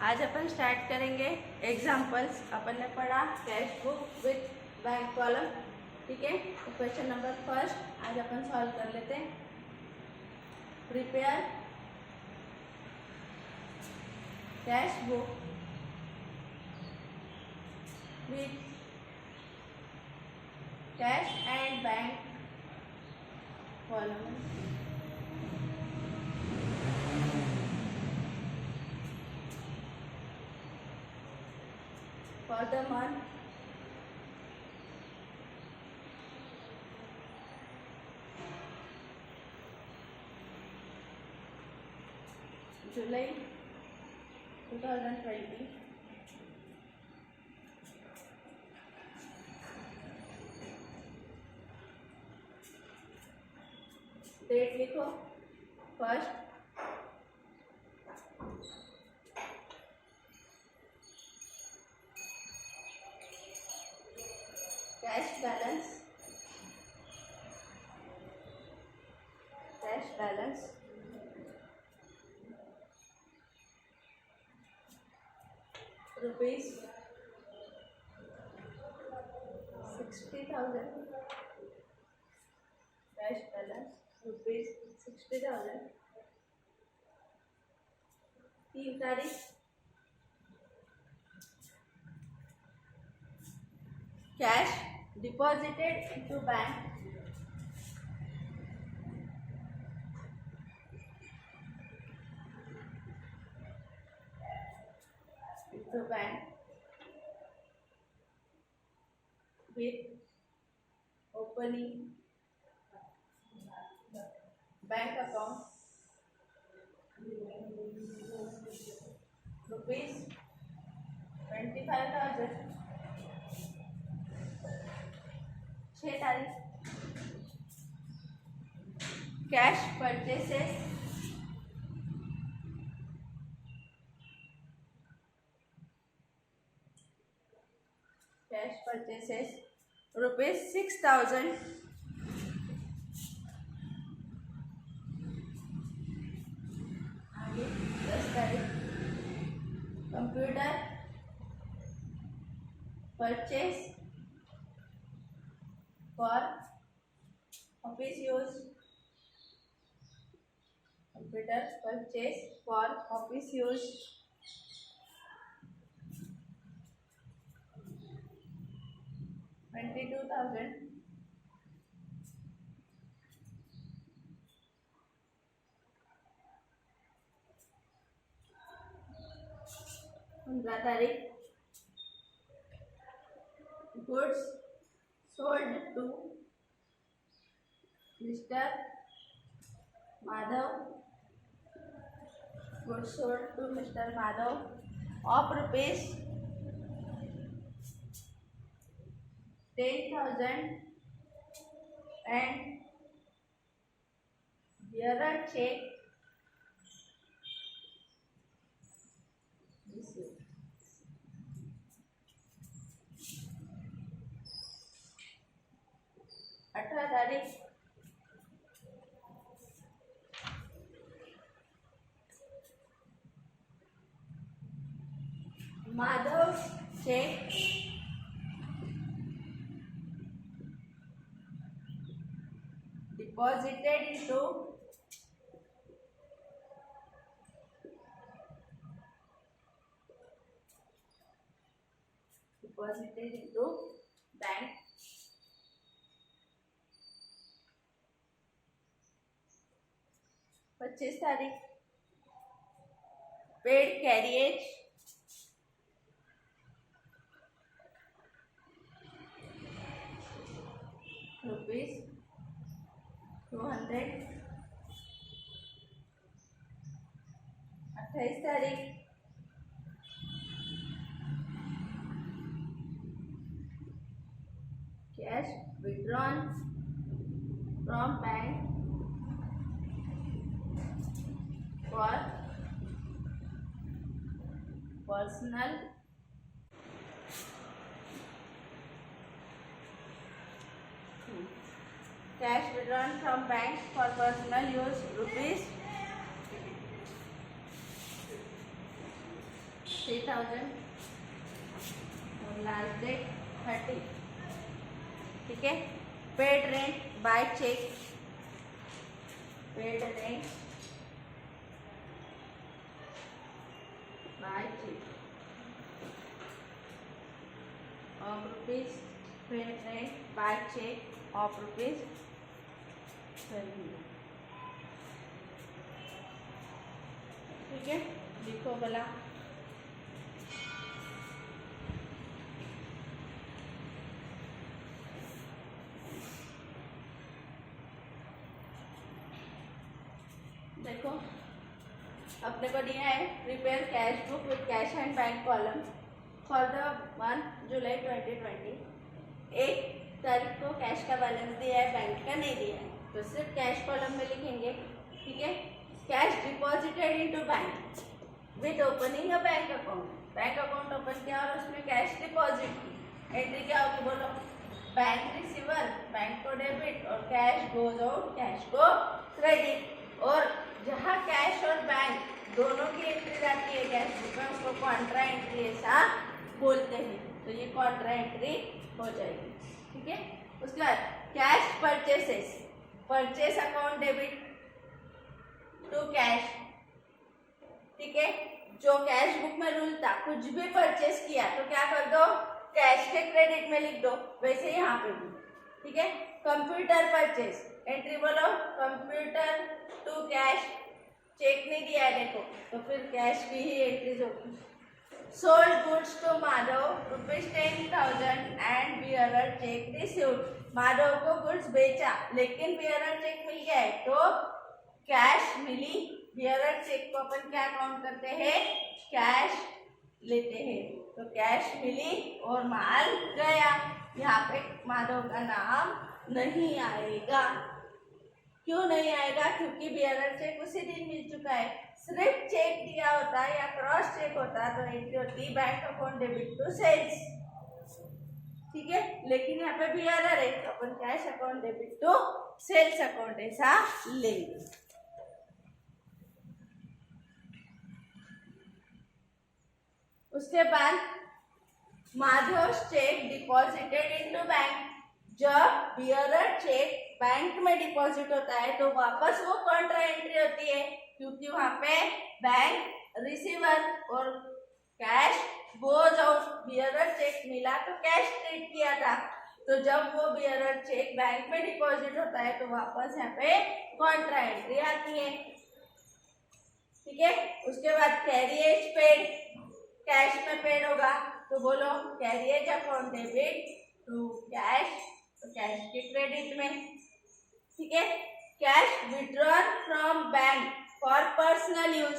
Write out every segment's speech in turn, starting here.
आज अपन स्टार्ट करेंगे एग्जाम्पल्स। अपन ने पढ़ा cash book with bank column, ठीक है। तो क्वेश्चन नंबर फर्स्ट आज अपन सॉल्व कर लेते हैं। Prepare cash book with cash and bank column for the month July 2020। Date लिखो first, cash balance rupees 60,000। Cash balance rupees 60,000। 3 तारीख cash deposited into bank with opening bank account rupees 25,000। 6 तारीख cash purchases rupees 6,000। आगे 10 तारीख computer purchase for office use. Computer purchase for office use 22,000। 15 तारीख goods sold to mister Madhav. Goods sold to mister Madhav of rupees 10,000 and bearer check received। 18 तारीख Madhav cheque deposited into bank. 25 तारीख paid carriage rupees 200। 28 तारीख cash withdrawn from bank for personal cash withdrawn from bank for personal use rupees 3000 और last date 30, ठीक है। Paid rent by cheque, paid rent by cheque of rupees, paid rent by check of rupees 12,000, ठीक है। लिखो भला। देखो अपने को दिया है prepare cash book with cash and bank column for the month July 2020। 1 तारीख को कैश का बैलेंस दिया है, बैंक का नहीं दिया है, तो सिर्फ कैश कॉलम में लिखेंगे, ठीक है। Cash deposited into bank with opening a bank account, bank account open किया और उसमें कैश डिपॉजिट की। एंट्री क्या होगी बोलो? बैंक रिसीवर, बैंक को डेबिट और कैश गोज आउट, कैश को क्रेडिट। और जहाँ कैश और बैंक दोनों की एंट्री जाती है कैश बुक में, उसको कॉन्ट्रा एंट्री ऐसा बोलते हैं, तो ये कॉन्ट्रा एंट्री हो जाएगी, ठीक है। उसके बाद cash purchases, purchase account debit to cash, ठीक है। जो कैश बुक में रूल था, कुछ भी परचेस किया तो क्या कर दो? कैश के क्रेडिट में लिख दो, वैसे यहाँ पे भी, ठीक है। कंप्यूटर परचेस, एंट्री बोलो कंप्यूटर टू कैश, चेक नहीं दिया है देखो, तो फिर कैश की ही एंट्रीज होगी। Sold goods to Madhav ₹10,000 and bearer cheque received, Madhav को गुड्स बेचा लेकिन बियरर चेक मिल गया है, तो कैश मिली। बियरर चेक को अपन क्या काउंट करते हैं? कैश लेते हैं, तो कैश मिली और माल गया। यहाँ पे माधव का नाम नहीं आएगा। क्यों नहीं आएगा? क्योंकि बियरर चेक उसी दिन मिल चुका है। सिर्फ चेक दिया होता या क्रॉस चेक होता तो एंट्री होती bank account debit to sales, ठीक है। लेकिन यहाँ पे बियरर है तो अपन cash account debit to sales account ऐसा लेंगे। उसके बाद Madhav cheque deposited into bank, जब बियरर चेक बैंक में डिपॉजिट होता है तो वापस वो कॉन्ट्रा एंट्री होती है, क्योंकि वहां पे बैंक रिसीवर और cash goes out. Bearer cheque मिला तो कैश ट्रीट किया था, तो जब वो बियरर चेक बैंक में डिपॉजिट होता है तो वापस यहाँ पे कॉन्ट्रा एंट्री आती है, ठीक है। उसके बाद कैरिएज पेड, कैश में पेड होगा तो बोलो carriage account debit to cash, तो कैश के क्रेडिट में, ठीक है। Cash withdrawn from bank for personal use,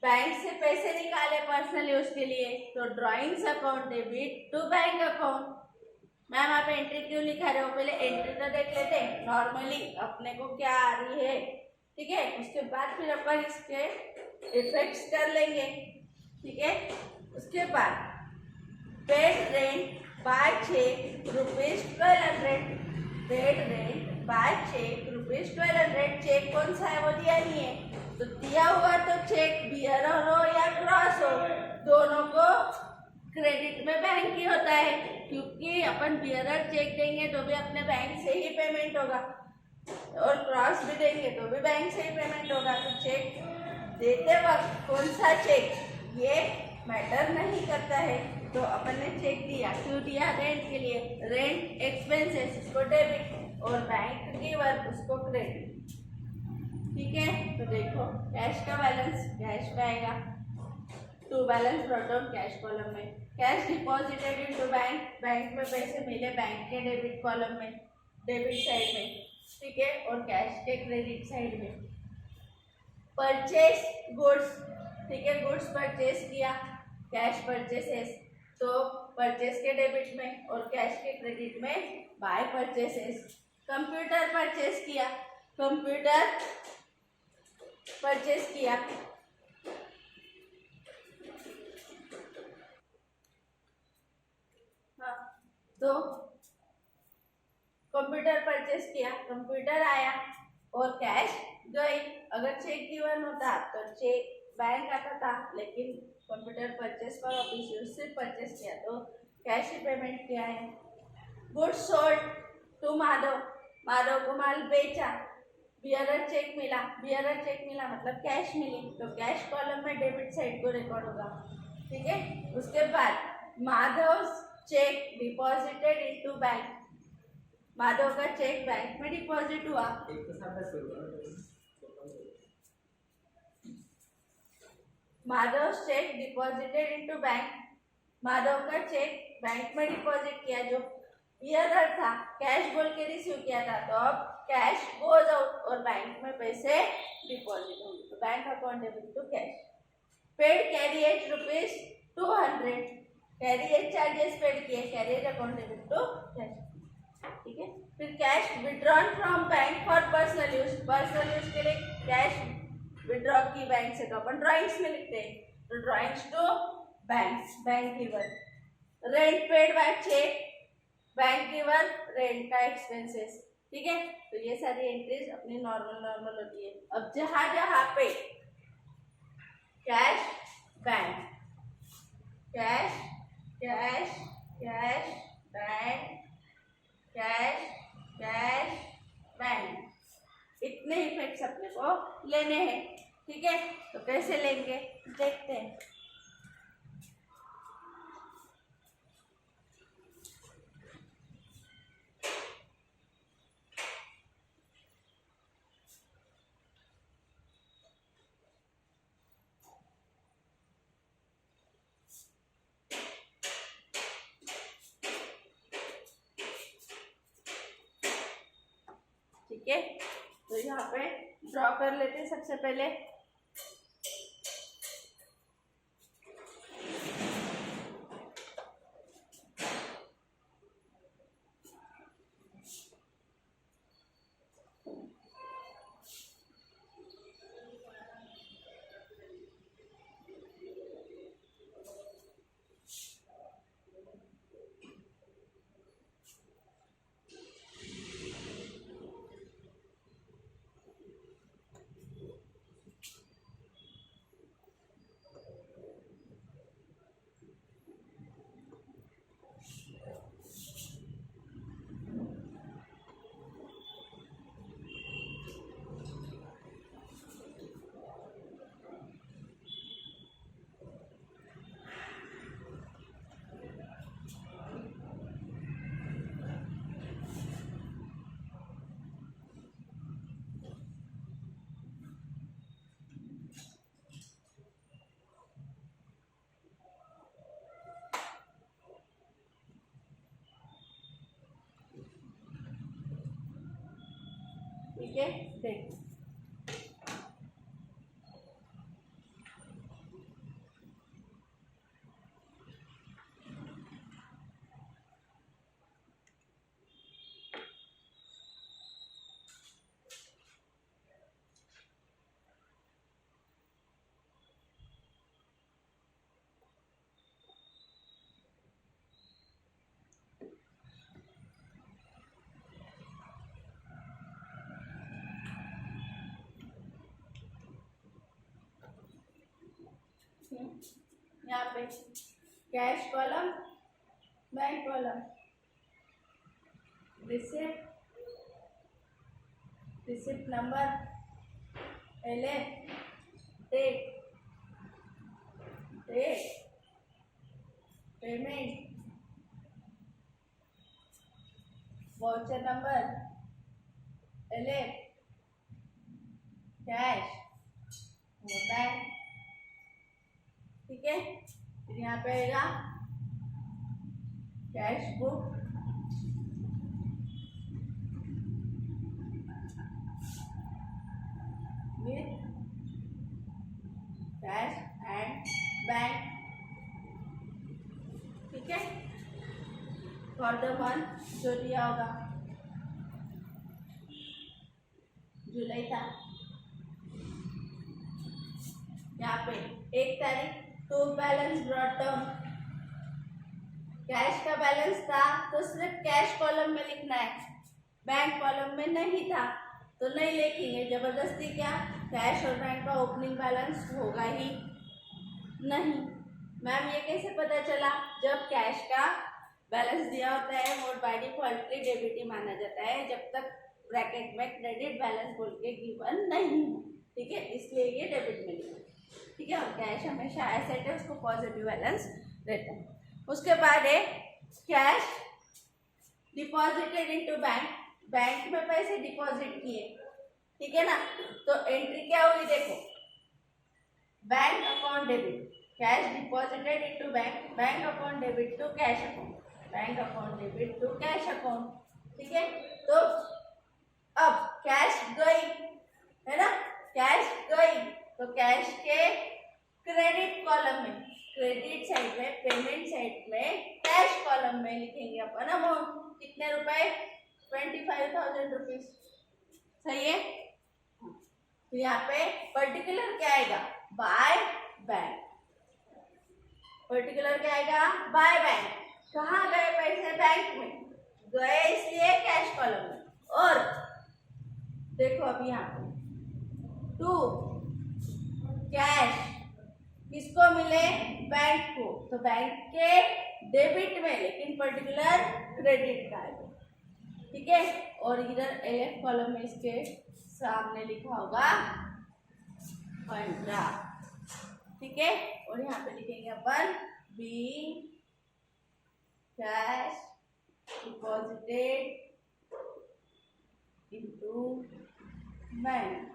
bank से पैसे निकाले पर्सनल यूज के लिए, तो drawings account debit to bank account. Ma'am आप एंट्री क्यों लिखा रहे हो? पहले एंट्री तो देख लेते हैं नॉर्मली अपने को क्या आ रही है, ठीक है। उसके बाद फिर अपन इसके इफेक्ट्स कर लेंगे, ठीक है। उसके बाद paid rent by cheque ₹1200, paid rent by cheque ₹1200। Cheque कौन सा है वो दिया नहीं है, तो दिया हुआ तो चेक बियरर हो या क्रॉस हो, दोनों को क्रेडिट में बैंक ही होता है, क्योंकि अपन बियरर चेक देंगे तो भी अपने बैंक से ही पेमेंट होगा और क्रॉस भी देंगे तो भी बैंक से ही पेमेंट होगा। तो चेक देते वक्त कौन सा चेक ये मैटर नहीं करता है, तो अपन ने चेक दिया, क्यों दिया? रेंट के लिए, रेंट एक्सपेंसेस उसको डेबिट और बैंक गिवर उसको क्रेडिट, ठीक है। तो देखो कैश का बैलेंस कैश पे आएगा, to balance brought down cash column में, cash deposited into bank, bank में पैसे मिले बैंक के डेबिट कॉलम में, डेबिट साइड में, ठीक है, और कैश के क्रेडिट साइड में। परचेस गुड्स, ठीक है, गुड्स परचेस किया, कैश परचेसेस, तो परचेस के डेबिट में और कैश के क्रेडिट में बाय परचेसेस। कंप्यूटर परचेस किया, कंप्यूटर परचेस किया, हाँ, तो कंप्यूटर परचेस किया, कंप्यूटर आया और कैश गई। अगर चेक गिवन होता तो चेक बैंक आता था, लेकिन कंप्यूटर परचेस पर ऑफिस यूज से परचेस किया तो कैश ही पेमेंट किया है। Goods sold to Madhav, Madhav को माल बेचा। बियरर चेक मिला, बियरर चेक मिला मतलब कैश मिली, तो कैश कॉलम में डेबिट साइड को रिकॉर्ड होगा। ठीक है, उसके बाद Madhav cheque deposited into bank, Madhav का चेक बैंक में डिपॉजिट हुआ। Madhav cheque deposited into bank, Madhav का चेक बैंक में डिपॉजिट किया, जो बियरर था कैश बोल के रिसीव किया था, तो अब कैश गोज आउट और बैंक में पैसे डिपॉजिट होंगे, तो bank account debit to cash. Paid carriage rupees 200, carriage charges paid किए, carriage account debit to cash. ठीक है, फिर cash withdrawn from bank for personal use, personal use के लिए कैश विड्रॉ की बैंक से, तो अपन ड्राइंग्स में लिखते हैं, तो drawings to bank, bank given. Rent paid by cheque, bank given rent का एक्सपेंसेस। ठीक है, तो ये सारी एंट्रीज अपनी नॉर्मल होती है। अब जहां जहां पे cash bank, cash cash cash bank, cash cash bank, इतने इफेक्ट्स अपने को लेने हैं। ठीक है, तो कैसे लेंगे देखते हैं। ठीक है, तो यहाँ पे ड्रॉ कर लेते हैं सबसे पहले। ठीक है, देखो यहाँ पे cash column, bank column, receipt, receipt number, date, date, payment, voucher number, cash, bank. ठीक है, फिर यहाँ पे आएगा cash book, with cash and bank. ठीक है, फॉर द मंथ जो दिया होगा, जुलाई था, यहाँ पे 1 तारीख तो बैलेंस ब्रॉट डाउन, कैश का बैलेंस था तो सिर्फ कैश कॉलम में लिखना है, बैंक कॉलम में नहीं था तो नहीं लिखेंगे, जबरदस्ती क्या कैश और बैंक का ओपनिंग बैलेंस होगा ही नहीं। मैम ये कैसे पता चला? जब कैश का बैलेंस दिया होता है वो बाय डिफॉल्ट डेबिट ही माना जाता है जब तक ब्रैकेट में क्रेडिट बैलेंस बोल के गिवन नहीं हो, ठीक है, इसलिए ये डेबिट में लिखा, ठीक है। और कैश हमेशा एसेट है, उसको पॉजिटिव बैलेंस रहता है। उसके बाद है cash deposited into bank, bank में पैसे डिपॉजिट किए, ठीक है ना। तो एंट्री क्या होगी देखो, bank account debit, cash deposited into bank, bank account debit to cash account, bank account debit to cash account, ठीक है। तो अब कैश गई है ना, कैश गई तो कैश के क्रेडिट कॉलम में, क्रेडिट साइड में, पेमेंट साइड में, कैश कॉलम में लिखेंगे अपन अमाउंट, कितने रुपए? 25,000 रुपीज, सही है। तो यहाँ पे पर्टिकुलर क्या आएगा? बाय बैंक, पर्टिकुलर क्या आएगा? By bank. कहाँ गए पैसे? बैंक में गए, इसलिए कैश कॉलम में। और देखो अभी यहाँ पे टू कैश किसको मिले? बैंक को, तो बैंक के डेबिट में, लेकिन पर्टिकुलर क्रेडिट का है, ठीक है। और इधर एफ कॉलम में इसके सामने लिखा होगा फंड ड्राफ्ट, ठीक है। और यहाँ पे लिखेंगे अपन b cash deposited into bank,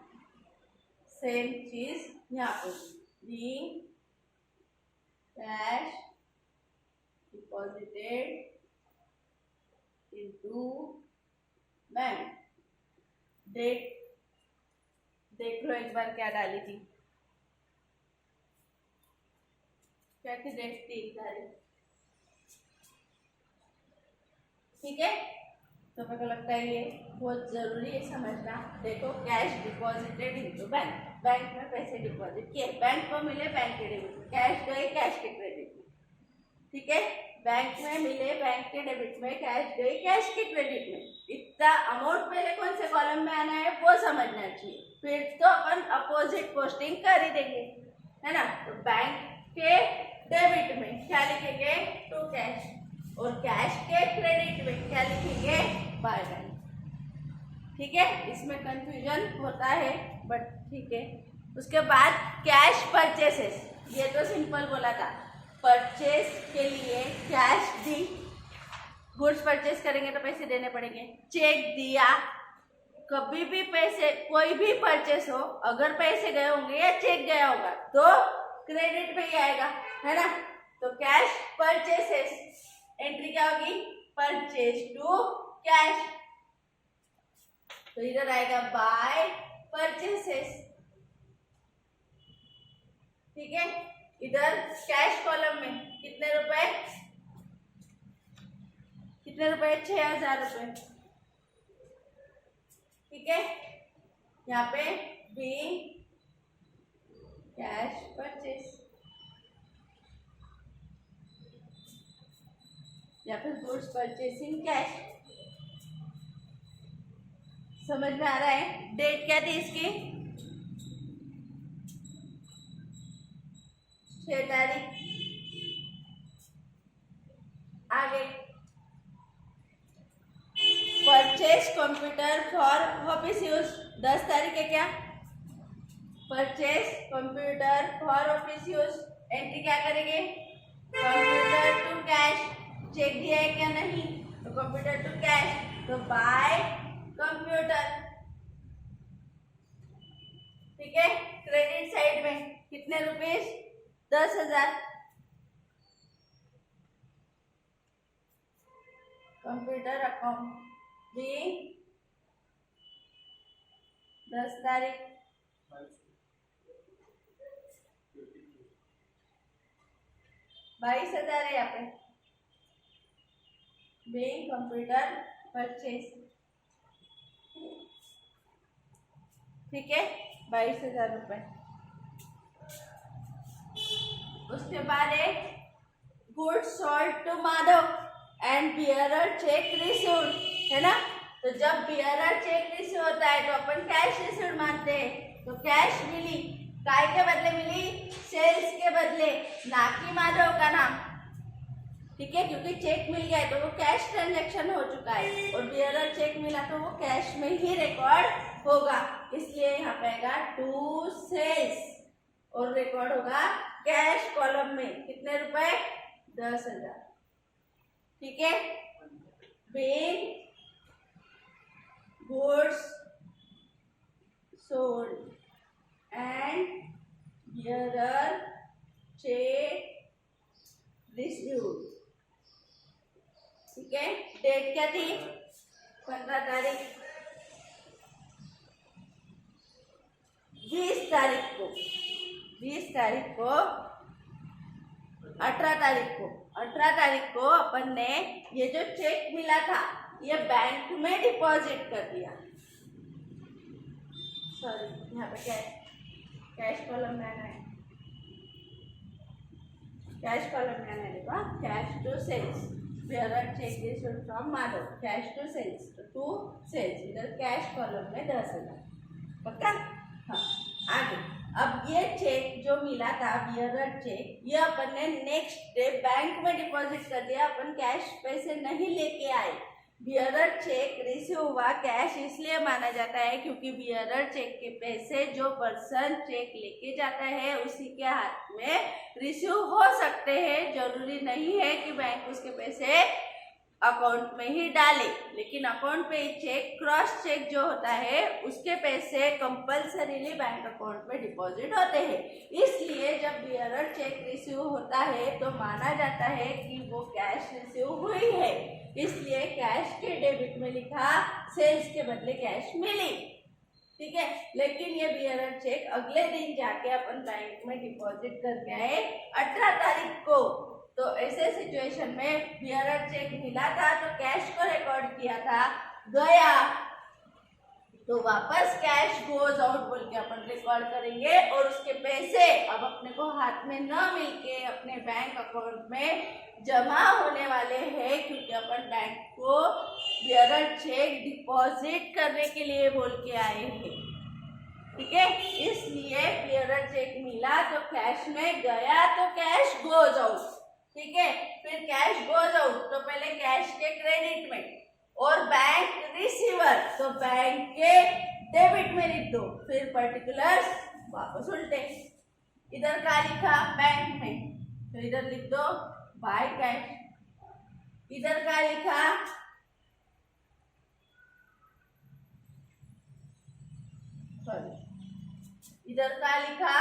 same चीज यहाँ पे b cash deposited into bank. Date देख लो एक बार क्या डाली थी, क्या थी डेट? 3 तारीख, ठीक है। तो मेरे को लगता है ये बहुत जरूरी है समझना। देखो cash deposited into bank, bank में पैसे डिपॉजिट किए, बैंक को मिले बैंक के डेबिट में, कैश गए कैश के क्रेडिट में, ठीक है। बैंक में मिले बैंक के डेबिट में, कैश गई कैश के क्रेडिट में। इतना अमाउंट पहले कौन से कॉलम में आना है वो समझना चाहिए, फिर तो अपन अपोजिट पोस्टिंग कर ही देंगे, है ना। तो बैंक के डेबिट में क्या लिखेंगे? टू कैश, और कैश के क्रेडिट में क्या लिखेंगे? बाय बैंक, ठीक है। इसमें कंफ्यूजन होता है बट ठीक है। उसके बाद कैश परचेसेस, ये तो सिंपल बोला था, परचेस के लिए कैश दी, गुड्स परचेस करेंगे तो पैसे देने पड़ेंगे, चेक दिया, कभी भी पैसे कोई भी परचेस हो, अगर पैसे गए होंगे या चेक गया होगा तो क्रेडिट में ही आएगा, है ना। तो कैश परचेसेस, एंट्री क्या होगी? परचेज टू कैश, तो इधर आएगा बाय परचेसेस, ठीक है। इधर कैश कॉलम में कितने रुपए? कितने रुपए? 6,000 रुपए, ठीक है। यहाँ पे बी कैश परचेस या फिर गुड्स परचेसिंग कैश, समझ में आ रहा है? डेट क्या थी इसकी? 6 तारीख। आगे purchase computer for office use, 10 तारीख है क्या? Purchase computer for office use, entry क्या करेंगे? कंप्यूटर टू कैश, चेक दिया है क्या? नहीं, तो कंप्यूटर टू कैश, तो बाय कंप्यूटर, ठीक है। क्रेडिट साइड में कितने रुपीस? 10,000, कंप्यूटर अकाउंट बी 10 तारीख, 22,000 है यहाँ पे, बी कंप्यूटर परचेस, ठीक है, 22,000 रुपए। उसके बाद है goods sold to Madhav and bearer cheque received, है ना। तो जब बियरर चेक रिसीव होता है तो अपन कैश रिसीव्ड मानते हैं, तो कैश मिली, काय के बदले मिली, सेल्स के बदले, ना कि माधव का नाम। ठीक है, क्योंकि चेक मिल गया है तो वो कैश ट्रांजैक्शन हो चुका है और बियरर चेक मिला तो वो कैश में ही रिकॉर्ड होगा, इसलिए यहाँ पे आएगा टू सेल्स और रिकॉर्ड होगा कैश कॉलम में। कितने रुपए, 10,000। ठीक है, bill goods sold and bearer cheque received. ठीक है, डेट क्या थी, 15 तारीख, 20 तारीख को, 20 तारीख को, 18 तारीख को अपन ने ये जो चेक मिला था ये बैंक में डिपॉजिट कर दिया। सॉरी, यहाँ पे कैश कॉलम में आना है, कैश कॉलम में आना है, देखो cash to sales, bearer cheque received from Madhav, cash to sales, to sales, इधर कैश कॉलम में 10,000। पक्का? हाँ, आगे अब ये चेक जो मिला था बियरर चेक, ये अपन ने नेक्स्ट डे बैंक में डिपॉजिट कर दिया, अपन कैश पैसे नहीं लेके आए। बियरर चेक रिसीव हुआ कैश इसलिए माना जाता है क्योंकि बियरर चेक के पैसे जो पर्सन चेक लेके जाता है उसी के हाथ में रिसीव हो सकते हैं। जरूरी नहीं है कि बैंक उसके पैसे अकाउंट में ही डाले, लेकिन अकाउंट पे चेक, क्रॉस चेक जो होता है उसके पैसे कंपल्सरीली बैंक अकाउंट में डिपॉजिट होते हैं। इसलिए जब बियरर चेक रिसीव होता है तो माना जाता है कि वो कैश रिसीव हुई है, इसलिए कैश के डेबिट में लिखा, सेल्स के बदले कैश मिली। ठीक है, लेकिन ये बियरर चेक अगले दिन जाके अपन बैंक में डिपॉजिट करके आए 18 तारीख को। तो ऐसे सिचुएशन में बियरर चेक मिला था तो कैश को रिकॉर्ड किया था, गया तो वापस कैश गोज आउट बोल के अपन रिकॉर्ड करेंगे और उसके पैसे अब अपने को हाथ में न मिलके अपने बैंक अकाउंट में जमा होने वाले हैं, क्योंकि अपन बैंक को बियरर चेक डिपॉजिट करने के लिए बोल के आए हैं। ठीक है, इसलिए बियरर चेक मिला तो कैश में गया तो कैश गोज आउट। ठीक है, फिर कैश गोज आउट तो पहले कैश के क्रेडिट में और बैंक रिसीवर तो बैंक के डेबिट में लिख दो, फिर पर्टिकुलर्स वापस उल्टे। इधर का लिखा बैंक में तो इधर लिख दो बाय कैश, इधर का लिखा सॉरी इधर का लिखा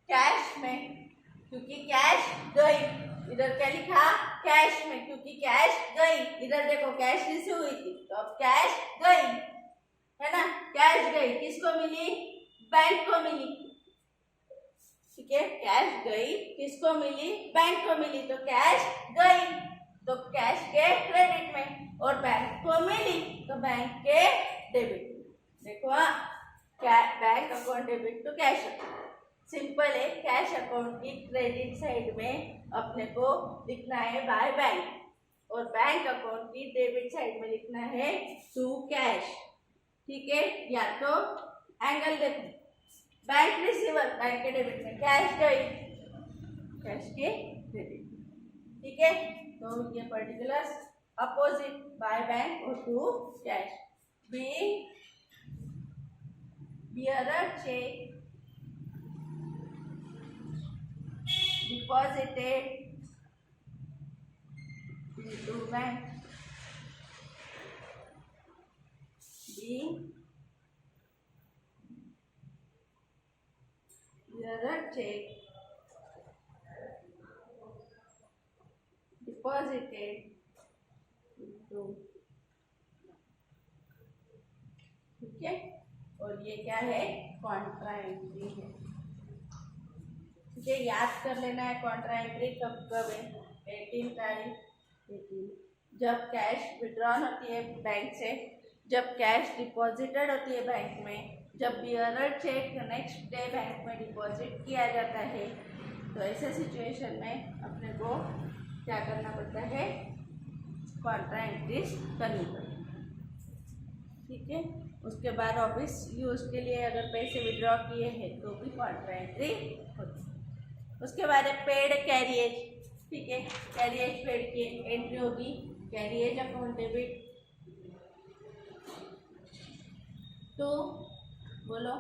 कैश में, क्योंकि कैश गई। इधर क्या लिखा, कैश में, क्योंकि कैश गई। इधर देखो कैश रिसीव हुई थी तो अब कैश गई, है ना, कैश गई, किसको मिली, बैंक को मिली। ठीक है, कैश गई, किसको मिली, बैंक को मिली, तो कैश गई तो कैश के क्रेडिट में और बैंक को मिली तो बैंक के डेबिट में। देखो bank account debit to cash account, simple है। कैश अकाउंट की क्रेडिट साइड में अपने को लिखना है बाय बैंक और बैंक अकाउंट की डेबिट साइड में लिखना है टू कैश। ठीक है, या तो एंगल देखो, बैंक रिसीवर बैंक के डेबिट में, कैश गई कैश के क्रेडिट। ठीक है, तो ये पर्टिकुलर्स अपोजिट बाय बैंक और to cash. Bearer cheque deposited into bank, being bearer check deposited into, ठीक है, और ये क्या है, कॉन्ट्रा एंट्री है। ठीक है, याद कर लेना है कॉन्ट्रा एंट्री कब कब है, 18 तारीख, 18 जब कैश विड्रॉन होती है बैंक से, जब कैश डिपॉजिटेड होती है बैंक में, जब bearer check next day bank में डिपॉजिट किया जाता है। तो ऐसे सिचुएशन में अपने को क्या करना पड़ता है, कॉन्ट्रा एंट्रीज करनी पड़ेगी। ठीक है, उसके बाद ऑफिस यूज के लिए अगर पैसे विड्रॉ किए हैं तो भी कॉन्ट्रा एंट्री होती है। उसके बाद पेड कैरिएज। ठीक है, कैरिएज पेड की एंट्री होगी। कैरिएज अकाउंट डेबिट तो बोलो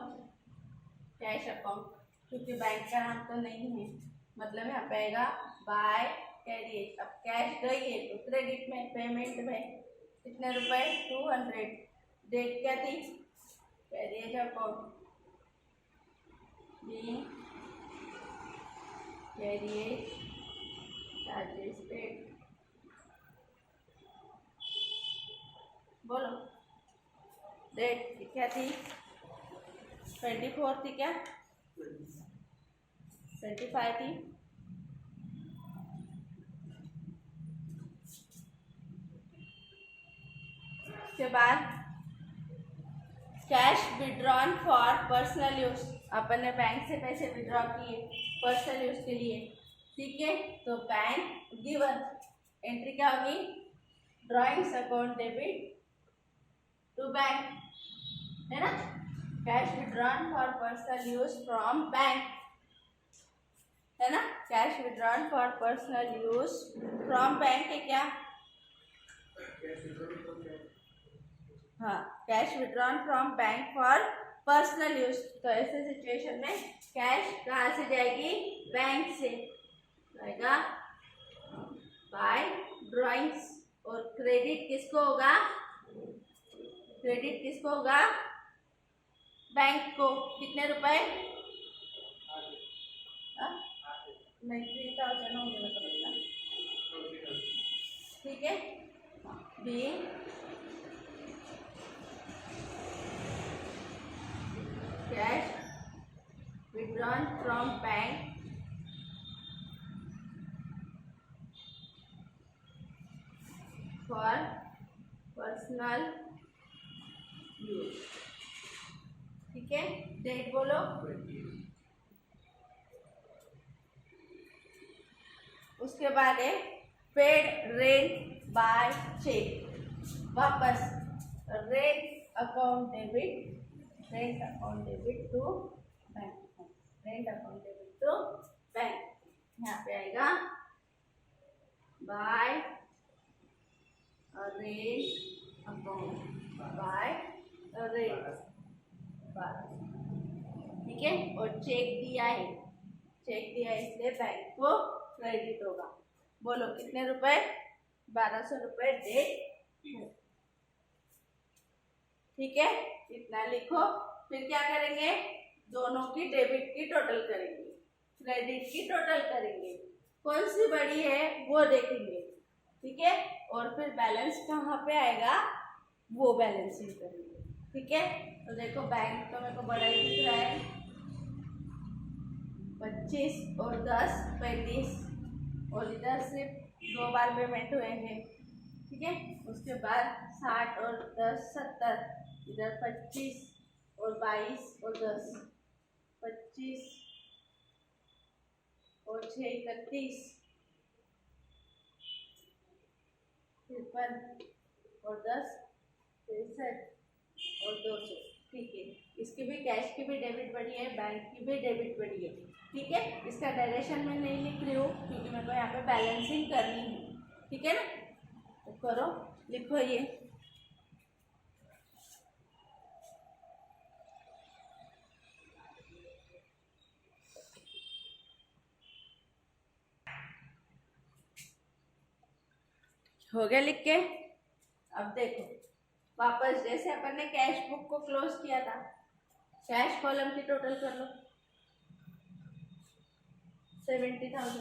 कैश अकाउंट, क्योंकि बैंक का नाम तो नहीं है, मतलब यहाँ पे आएगा बाय कैरिएज। अब कैश गई है तो क्रेडिट में पेमेंट में कितने रुपए 200। डेट क्या थी, carriage account carriage charges paid. बोलो डेट क्या थी, 24 थी क्या, 25 थी। उसके बाद cash withdrawn for personal use. अपन ने बैंक से पैसे विड्रॉ किए पर्सनल यूज के लिए। ठीक है, तो बैंक गिवन एंट्री क्या होगी, drawings account debit to bank, है ना। Cash withdrawn for personal use from bank, है ना। Cash withdrawn for personal use from bank है क्या, हाँ, cash withdrawn from bank for personal use. तो ऐसे सिचुएशन में कैश कहाँ से जाएगी, बैंक से जाएगा बाय ड्रॉइंग्स। और क्रेडिट किसको होगा, क्रेडिट किसको होगा, बैंक को। कितने रुपए, नहीं 3000 होंगे मतलब, ठीक है। Being cash withdrawn from bank for personal use. ठीक है, डेट बोलो, उसके बाद है पेड रेंट बाय चेक। वापस rent account debit, rent account debit to bank, rent account debit to bank. यहाँ पे आएगा by rent account, by rent, ठीक है। और चेक दिया है, चेक दिया है इसलिए बैंक को क्रेडिट होगा। बोलो कितने रुपए, 1200 रुपए डेट। ठीक है, इतना लिखो। फिर क्या करेंगे, दोनों की डेबिट की टोटल करेंगे, क्रेडिट की टोटल करेंगे, कौन सी बड़ी है वो देखेंगे। ठीक है, और फिर बैलेंस कहाँ पे आएगा वो बैलेंसिंग करेंगे। ठीक है, तो देखो बैंक तो मेरे को बड़ा ही दिख रहा है, 25 और 10 35, और इधर सिर्फ 2 बार पेमेंट हुए हैं। ठीक है, उसके बाद 60 और 10 70, इधर 25 और 22 और 10, 25 और 6 31, 53 और 10 63 और 200। ठीक है, इसकी भी कैश की भी डेबिट बढ़ी है, बैंक की भी डेबिट बढ़ी है। ठीक है, इसका डायरेक्शन में नहीं लिख रही हूँ क्योंकि मेरे को यहाँ पे बैलेंसिंग करनी है। ठीक है ना, तो करो, लिखो ये। हो गया लिख के। अब देखो वापस जैसे अपन ने कैश बुक को क्लोज किया था, कैश कॉलम की टोटल कर लो 70,000,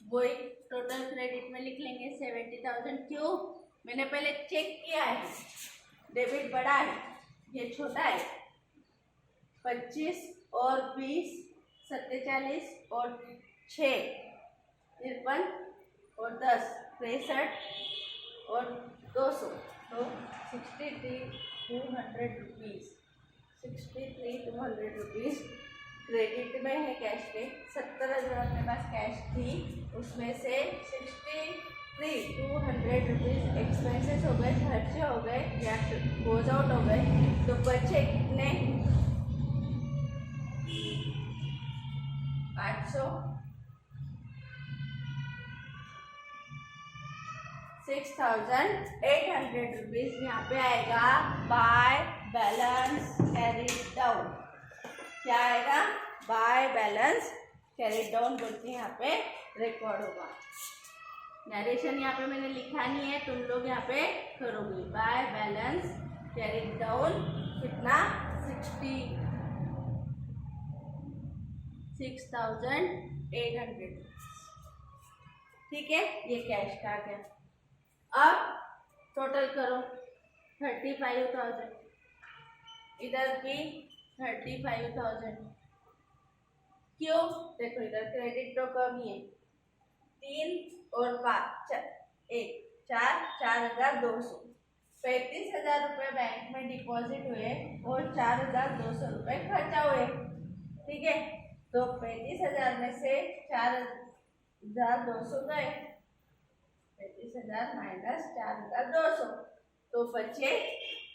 वही टोटल क्रेडिट में लिख लेंगे 70,000। क्यों, मैंने पहले चेक किया है, डेबिट बड़ा है, ये छोटा है। 25 और 20 47 और 6 53 और 10 63 और 200, तो 63 200 रुपीज़, 63 200 रुपीज़ क्रेडिट में है कैश पे 70,000 अपने पास कैश थी, उसमें से 200 रुपीज एक्सपेंसेस हो गए, खर्चे हो गए या गोज आउट हो गए, तो बचे कितने 800 6,800 रुपीज यहाँ पे आएगा बाय बैलेंस कैरिड डाउन। क्या आएगा? बाय बैलेंस कैरिड डाउन बोल के यहाँ पे रिकॉर्ड होगा। नरेशन यहाँ पे मैंने लिखा नहीं है, तुम लोग यहाँ पे करोगे। बाय बैलेंस कैरिड डाउन कितना 6,800। ठीक है, ये कैश का गया। अब टोटल करो 35,000, इधर भी 35,000। क्यों? देखो इधर क्रेडिट तो कम ही है, 3 और 5 4,200। 35,000 रुपये बैंक में डिपॉजिट हुए और 4,200 रुपये खर्चा हुए। ठीक है, तो 35,000 में से 4,200 गए, 35,000 माइनस 4,200, तो बचे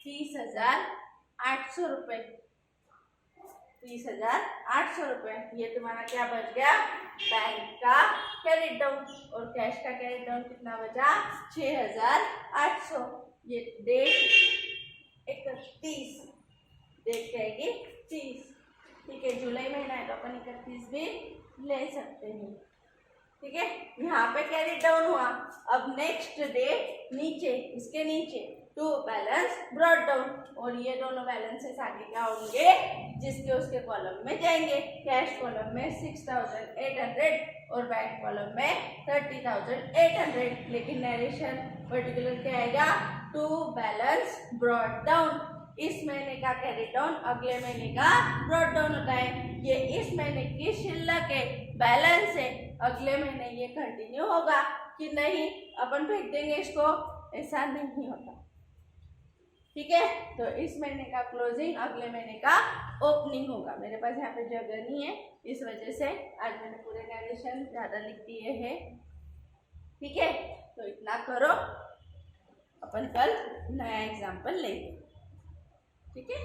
30,800 रुपये। 30,800 रुपये, ये तुम्हारा क्या बच गया? बैंक का कैरिड डाउन। और कैश का कैरिड डाउन कितना बचा? 6,800। ये डेट 31, डेट कहेगी 30। ठीक है, जुलाई महीना है तो अपन 31 भी ले सकते हैं। ठीक है, यहाँ पे कैरिड डाउन हुआ। अब नेक्स्ट डे नीचे, इसके नीचे टू बैलेंस ब्रॉट डाउन, और ये दोनों बैलेंसेस आगे क्या होंगे? जिसके उसके कॉलम में जाएंगे। कैश कॉलम में 6,800 और बैंक कॉलम में 30,800। लेकिन नरेशन पर्टिकुलर क्या आएगा? To balance brought down. इस महीने का कैरिड डाउन अगले महीने का ब्रॉट डाउन होता है। ये इस महीने की शिल्लक है, बैलेंस है, अगले महीने ये कंटिन्यू होगा कि नहीं, अपन फेंक देंगे इसको, ऐसा नहीं होता। ठीक है, तो इस महीने का क्लोजिंग अगले महीने का ओपनिंग होगा। मेरे पास यहाँ पे जगह नहीं है, इस वजह से आज मैंने पूरे नरेशन ज़्यादा लिख दिए हैं। ठीक है, तो इतना करो, अपन कल नया एग्जाम्पल लेंगे। ठीक है।